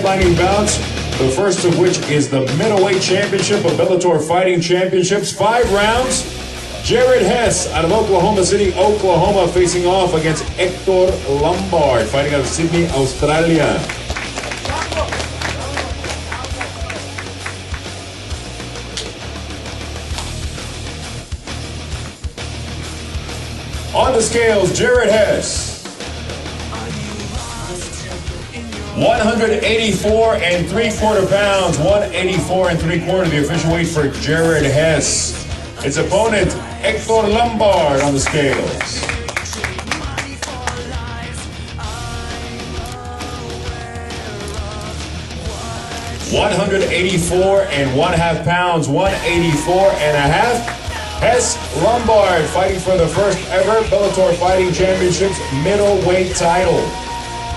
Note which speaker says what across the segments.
Speaker 1: headlining bouts, the first of which is the Middleweight Championship of Bellator Fighting Championships. 5 rounds. Jared Hess out of Oklahoma City, Oklahoma, facing off against Hector Lombard, fighting out of Sydney, Australia. On the scales, Jared Hess. 184 3/4 pounds, 184 3/4, the official weight for Jared Hess. His opponent, Hector Lombard, on the scales. $184 1/2 pounds, 184 1/2. Hess Lombard fighting for the first ever Bellator Fighting Championships middleweight title.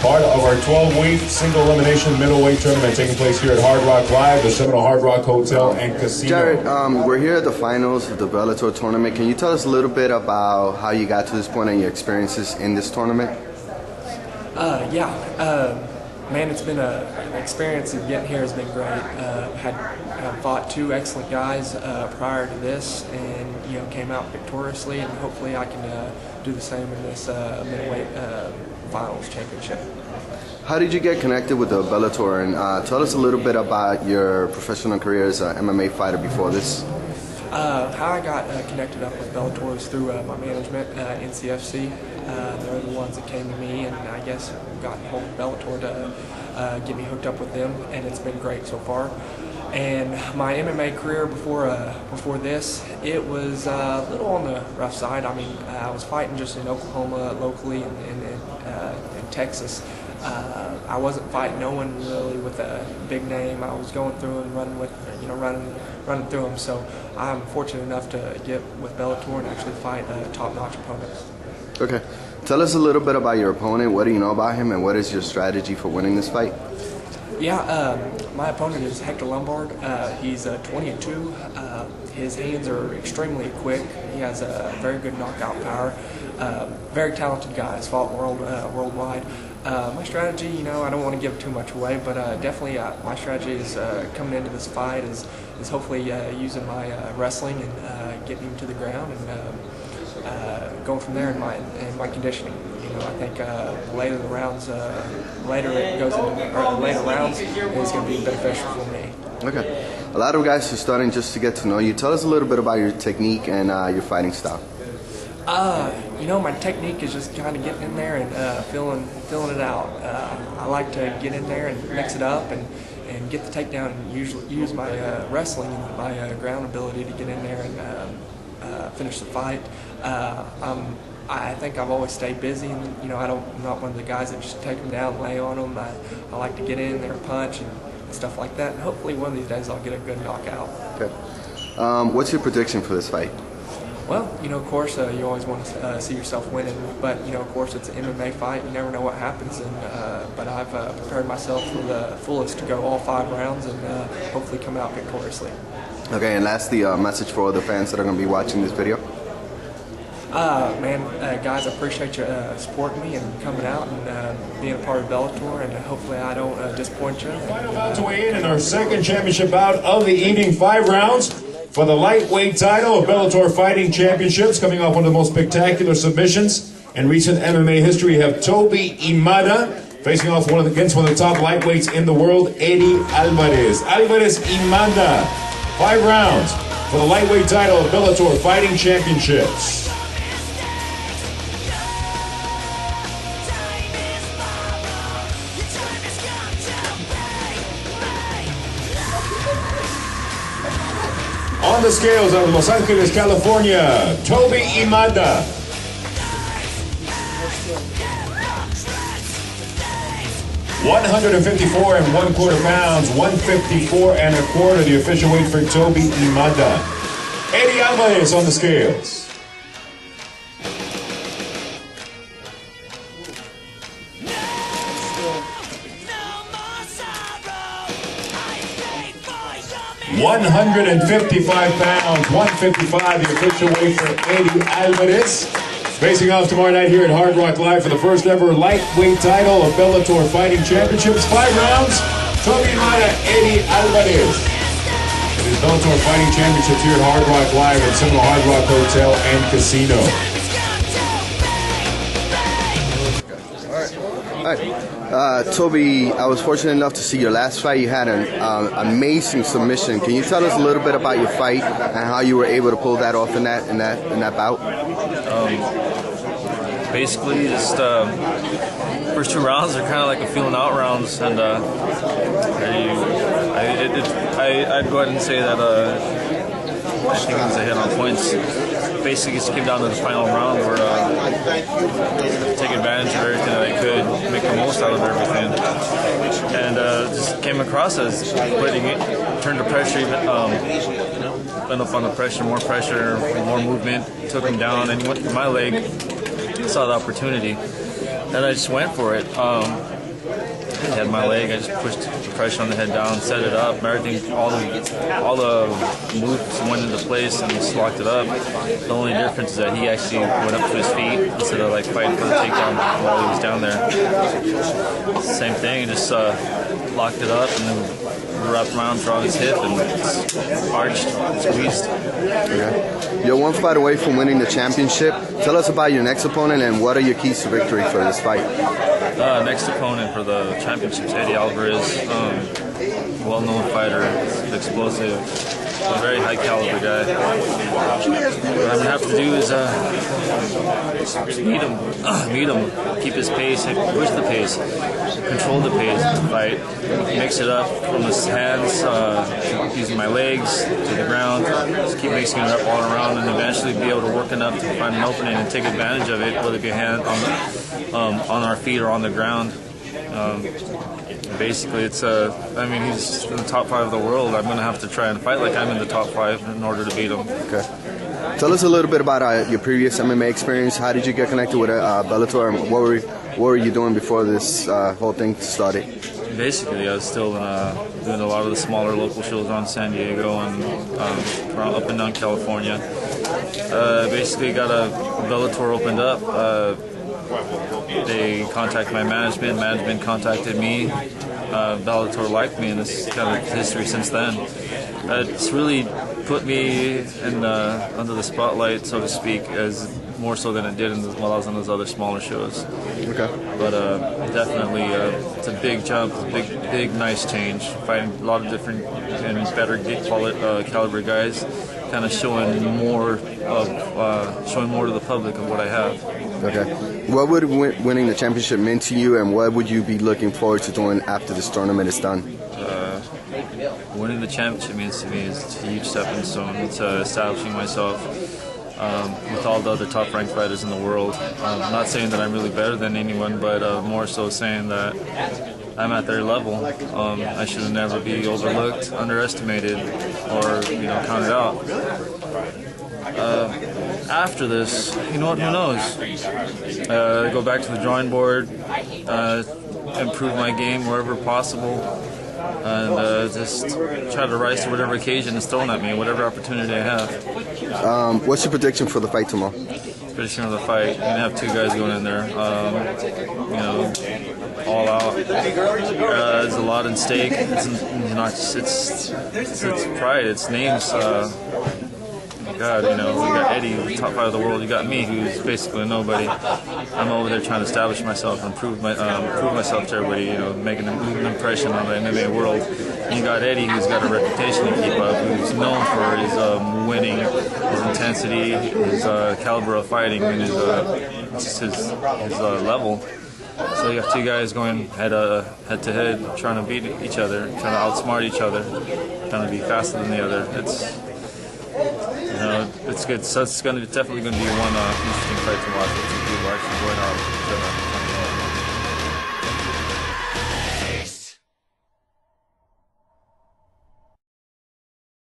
Speaker 1: Part of our 12-week single elimination middleweight tournament taking place here at Hard Rock Live, the Seminole Hard Rock Hotel and Casino.
Speaker 2: Jared, we're here at the finals of the Bellator tournament. Can you tell us a little bit about how you got to this point and your experiences in this tournament?
Speaker 3: Man, it's been an experience, and getting here has been great. Had fought 2 excellent guys prior to this, and came out victoriously, and hopefully I can do the same in this middleweight finals championship.
Speaker 2: How did you get connected with the Bellator, and tell us a little bit about your professional career as an MMA fighter before this?
Speaker 3: How I got connected up with Bellator was through my management, NCFC. They're the ones that came to me, and I guess got hold of Bellator to get me hooked up with them, and it's been great so far. And my MMA career before this, it was a little on the rough side. I mean, I was fighting just in Oklahoma locally and in Texas. I wasn't fighting no one really with a big name. I was going through and running through them. So I'm fortunate enough to get with Bellator and actually fight top-notch opponents.
Speaker 2: Okay. Tell us a little bit about your opponent. What do you know about him, and what is your strategy for winning this fight?
Speaker 3: Yeah, my opponent is Hector Lombard. He's 20-2. His hands are extremely quick. He has a very good knockout power. Very talented guy. He's fought worldwide. My strategy, I don't want to give too much away, but definitely my strategy is coming into this fight is hopefully using my wrestling and getting him to the ground and going from there in my conditioning. I think later rounds is going to be beneficial for me.
Speaker 2: Okay. A lot of guys are starting just to get to know you. Tell us a little bit about your technique and your fighting style.
Speaker 3: My technique is just kind of getting in there and feeling it out. I like to get in there and mix it up and get the takedown and use my wrestling and my ground ability to get in there and finish the fight. I think I've always stayed busy, and I'm not one of the guys that just take them down, lay on them. I like to get in there, punch, and stuff like that. And hopefully one of these days I'll get a good knockout.
Speaker 2: Okay. What's your prediction for this fight?
Speaker 3: Well, of course, you always want to see yourself winning, but of course, it's an MMA fight. You never know what happens, and but I've prepared myself for the fullest to go all 5 rounds and hopefully come out victoriously.
Speaker 2: Okay, and lastly, a message for all the fans that are going to be watching this video.
Speaker 3: Guys, I appreciate you supporting me and coming out and being a part of Bellator, and hopefully I don't disappoint you.
Speaker 1: Final bout to weigh in our second championship bout of the evening, 5 rounds for the lightweight title of Bellator Fighting Championships. Coming off one of the most spectacular submissions in recent MMA history, we have Toby Imada facing off against one of the top lightweights in the world, Alvarez. Alvarez Imada. 5 rounds for the lightweight title of Bellator Fighting Championships. On the scales out of Los Angeles, California, Toby Imada. $154 1/4 pounds, 154 1/4, the official weight for Toby Imada. Eddie Alvarez on the scales. $155 pounds, 155, the official weight for Eddie Alvarez. Facing off tomorrow night here at Hard Rock Live for the first ever lightweight title of Bellator Fighting Championships. 5 rounds. Toby Imada, Eddie Alvarez. It is Bellator Fighting Championships here at Hard Rock Live at Seminole Hard Rock Hotel and Casino.
Speaker 2: All right. Toby, I was fortunate enough to see your last fight. You had an amazing submission. Can you tell us a little bit about your fight and how you were able to pull that off in that bout?
Speaker 4: Basically, just first 2 rounds are kind of like a feeling out rounds, and I'd go ahead and say that I think it was a hit on points. Basically, it came down to the final round where I take advantage of everything that I could, make the most out of everything, and just came across as putting it, turned the pressure, even went up on the pressure, more movement, took him down, and he went for my leg. Saw the opportunity, and I just went for it. I had my leg. I just pushed the pressure on the head down, set it up, everything. All the moves went into place and just locked it up. The only difference is that he actually went up to his feet instead of like fighting for the takedown while he was down there. Same thing, just locked it up and then wrapped around, draw his hip, and arched, squeezed.
Speaker 2: Okay. You're 1 fight away from winning the championship. Tell us about your next opponent and what are your keys to victory for this fight?
Speaker 4: Next opponent for the championship is Eddie Alvarez, well-known fighter, explosive, a very high-caliber guy. What I'm gonna have to do is meet him, keep his pace, push the pace, control the pace, fight, mix it up from his hands, using my legs to the ground, just keep mixing it up all around, and eventually be able to work enough to find an opening and take advantage of it, whether it be a hand on our feet or on the ground. Basically, it's I mean, he's in the top 5 of the world. I'm going to have to try and fight like I'm in the top 5 in order to beat him. Okay.
Speaker 2: Tell us a little bit about your previous MMA experience. How did you get connected with Bellator, and what were you doing before this whole thing started?
Speaker 4: Basically, I was still doing a lot of the smaller local shows around San Diego and up and down California. Basically, got a Bellator opened up. They contacted my management contacted me, Bellator liked me, and this is kind of history since then. It's really put me in under the spotlight, so to speak, as more so than it did while I was on those other smaller shows.
Speaker 2: Okay.
Speaker 4: But definitely, it's a big jump, big, nice change. Fighting a lot of different and better caliber guys, kind of showing more to the public of what I have.
Speaker 2: Okay. What would winning the championship mean to you, and what would you be looking forward to doing after this tournament is done?
Speaker 4: Winning the championship means to me is a huge stepping stone. It's establishing myself with all the other top-ranked fighters in the world. I'm not saying that I'm really better than anyone, but more so saying that I'm at their level. I should never be overlooked, underestimated, or counted out. After this, who knows? Go back to the drawing board, improve my game wherever possible, and just try to rise to whatever occasion is thrown at me, whatever opportunity I have.
Speaker 2: What's your prediction for the fight tomorrow?
Speaker 4: Prediction of the fight, you're gonna have 2 guys going in there, all out. There's a lot at stake. It's pride, it's names. God, we got Eddie, who's top 5 of the world. You got me, who's basically nobody. I'm over there trying to establish myself and prove myself to everybody. Making an impression on the MMA world. And you got Eddie, who's got a reputation to keep up, who's known for his winning, his intensity, his caliber of fighting, and his level. So you have 2 guys going head to head, trying to beat each other, trying to outsmart each other, trying to be faster than the other. It's good. So it's definitely going to be one interesting fight to watch. With 2 people actually going out.